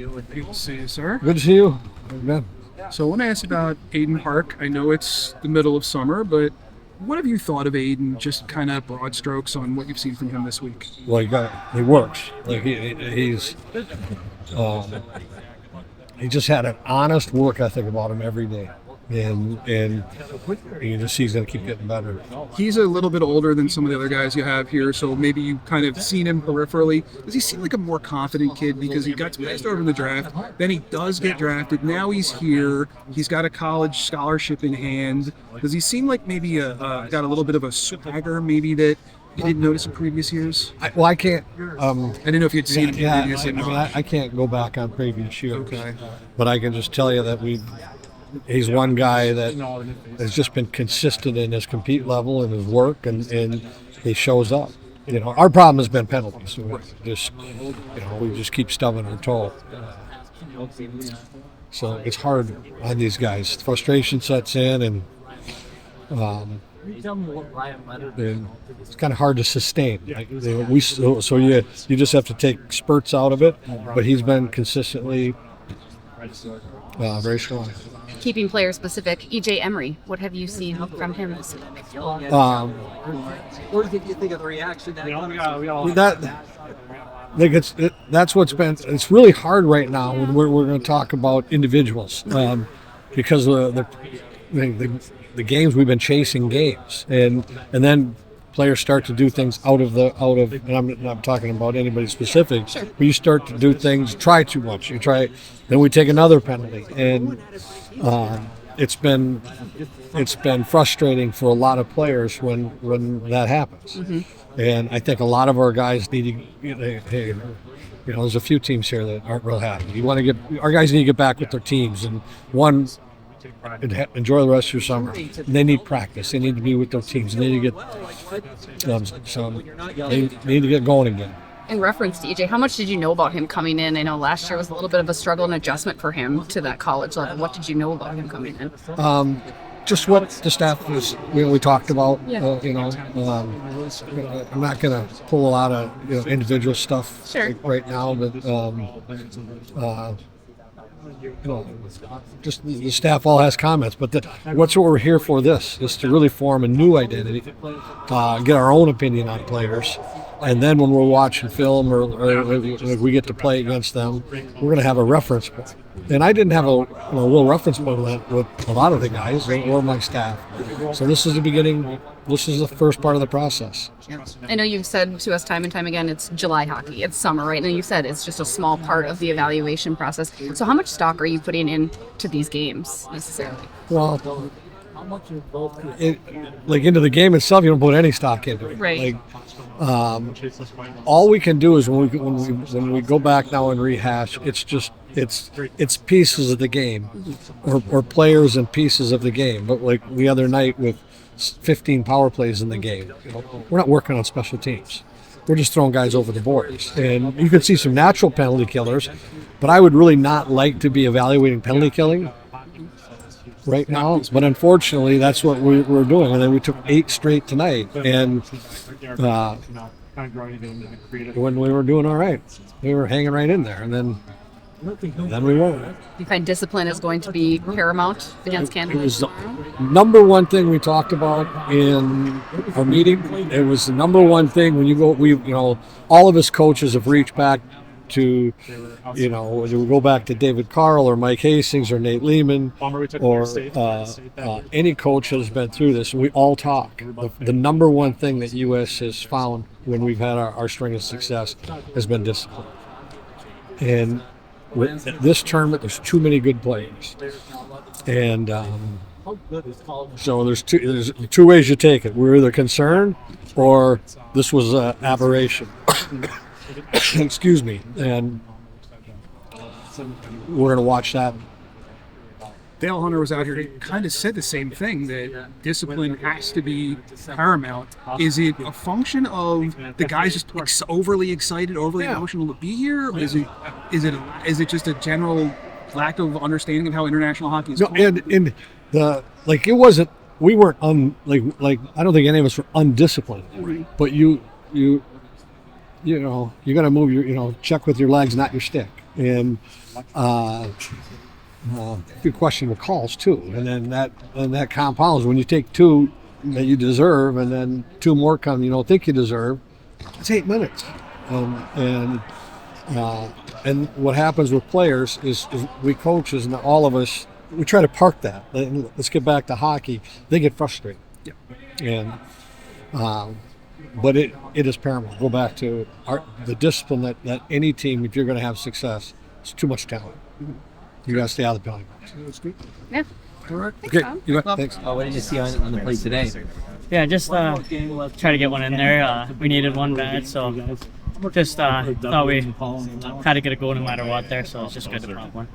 Good to see you, sir. Good to see you. Amen. So I want to ask about Aiden Park. I know it's the middle of summer, but what have you thought of Aiden? Just kind of broad strokes on what you've seen from him this week. Well, he works. Like he just had an honest work ethic about him every day, and you just see he's going to keep getting better. He's a little bit older than some of the other guys you have here, so maybe you've kind of seen him peripherally. Does he seem like a more confident kid because he got passed over in the draft, then he does get drafted, now he's here, he's got a college scholarship in hand. Does he seem like maybe got a little bit of a swagger maybe that you didn't notice in previous years? I can't. I didn't know if you'd seen it previously. I can't go back on previous years. Okay. But I can just tell you that he's one guy that has just been consistent in his compete level and his work, and he shows up. Our problem has been penalties. We just keep stubbing our toe. So it's hard on these guys. Frustration sets in, and it's kind of hard to sustain. So you just have to take spurts out of it, but he's been consistently very strong. Keeping player specific, EJ Emery, what have you seen from him this week? What did you think of the reaction? That's what's been. It's really hard right now when we're going to talk about individuals because the games we've been chasing games, and then players start to do things out of and I'm not talking about anybody specific. Sure. But you start to do things, try too much. Then we take another penalty, and it's been frustrating for a lot of players when that happens. Mm-hmm. And I think a lot of our guys need to. There's a few teams here that aren't real happy. Our guys need to get back with their teams, and enjoy the rest of your summer. They need practice. They need to be with their teams. They need to get going again. In reference to EJ, how much did you know about him coming in? I know last year was a little bit of a struggle and adjustment for him to that college level. What did you know about him coming in? Just what the staff we talked about. Yeah. I'm not going to pull a lot of individual stuff Sure. right now, but just the staff all has comments. But what we're here for is to really form a new identity, get our own opinion on players. And then when we're watching film or we get to play against them, we're going to have a reference point. And I didn't have a real reference point with a lot of the guys or my staff. So this is the beginning. This is the first part of the process. I know you've said to us time and time again, it's July hockey, it's summer, right? And you said it's just a small part of the evaluation process. So how much stock are you putting into these games necessarily? Well, into the game itself, you don't put any stock into it. Right. All we can do is when we go back now and rehash, it's pieces of the game, or players and pieces of the game. But like the other night with 15 power plays in the game, we're not working on special teams. We're just throwing guys over the boards. And you can see some natural penalty killers, but I would really not like to be evaluating penalty killing right now. But unfortunately, that's what we're doing. And then we took 8 straight tonight. And when we were doing all right, we were hanging right in there. And then we won't. You find discipline is going to be paramount against Canada? It was the number one thing we talked about in our meeting. It was the number one thing when you go. All of us coaches have reached back to, whether we go back to David Carl or Mike Hastings or Nate Lehman or any coach that has been through this. We all talk. The number one thing that U.S. has found when we've had our string of success has been discipline. And with this tournament, there's too many good players, and so there's two ways you take it. We're either concerned or this was an aberration. Excuse me, and we're going to watch that. Dale Hunter was out here. He kind of said the same thing, that discipline has to be paramount. Is it a function of the guys just overly excited, overly emotional to be here? Or is it just a general lack of understanding of how international hockey is played? And it wasn't. We weren't I don't think any of us were undisciplined. Right. But you got to move your check with your legs, not your stick. and a few questionable calls too. And then that compounds when you take two that you deserve, and then two more come you don't think you deserve. It's 8 minutes, and what happens with players is we coaches and all of us, we try to park that. Let's get back to hockey. They get frustrated. Yep. And but it is paramount. Go back to the discipline that any team, if you're going to have success, it's too much talent. You got to stay out of the penalty box. That's good. Yeah. All right. Thanks, Okay, Tom. you got thanks. What did you see on the plate today? Yeah, just try to get one in there. We needed one bad, so just thought we had to get a goal no matter what there, so it's just good to pop one.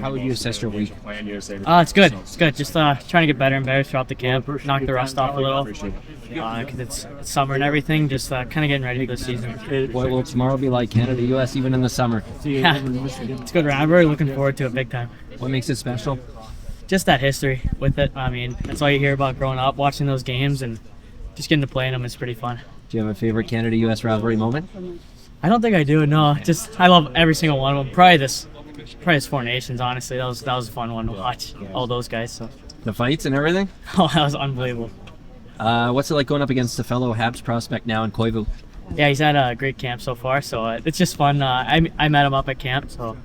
How would you assess your week? It's good. It's good. Just trying to get better and better throughout the camp, knock the rust off a little, because it's summer and everything. Just kind of getting ready for the season. What will tomorrow be like, Canada, U.S., even in the summer? Yeah, it's a good round. We're looking forward to it big time. What makes it special? Just that history with it. I mean, that's all you hear about growing up, watching those games, and just getting to play in them is pretty fun. Do you have a favorite Canada-U.S. rivalry moment? I don't think I do. No, just I love every single one of them. Probably this Four Nations. Honestly, that was a fun one to watch. All those guys. So. The fights and everything? Oh, that was unbelievable. What's it like going up against a fellow Habs prospect now in Koivu? Yeah, he's had a great camp so far. So it's just fun. I met him up at camp. So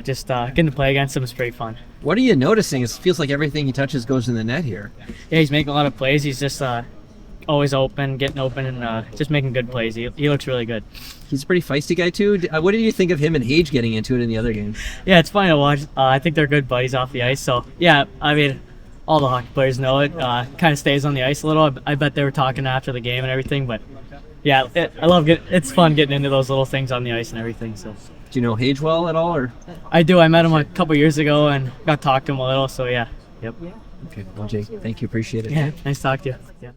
just getting to play against him is pretty fun. What are you noticing? It feels like everything he touches goes in the net here. Yeah, he's making a lot of plays. He's just always open, getting open, and just making good plays. He looks really good. He's a pretty feisty guy too. What did you think of him and Hage getting into it in the other game? Yeah, it's fun to watch. I think they're good buddies off the ice. So yeah, I mean, all the hockey players know it. Kind of stays on the ice a little. I bet they were talking after the game and everything. But yeah, I love it. It's fun getting into those little things on the ice and everything. So. Do you know Hage well at all, or? I do. I met him a couple years ago and got to talk to him a little. So yeah. Yep. Okay, well, Jake, thank you. Appreciate it. Yeah, nice to talk to you. Yeah.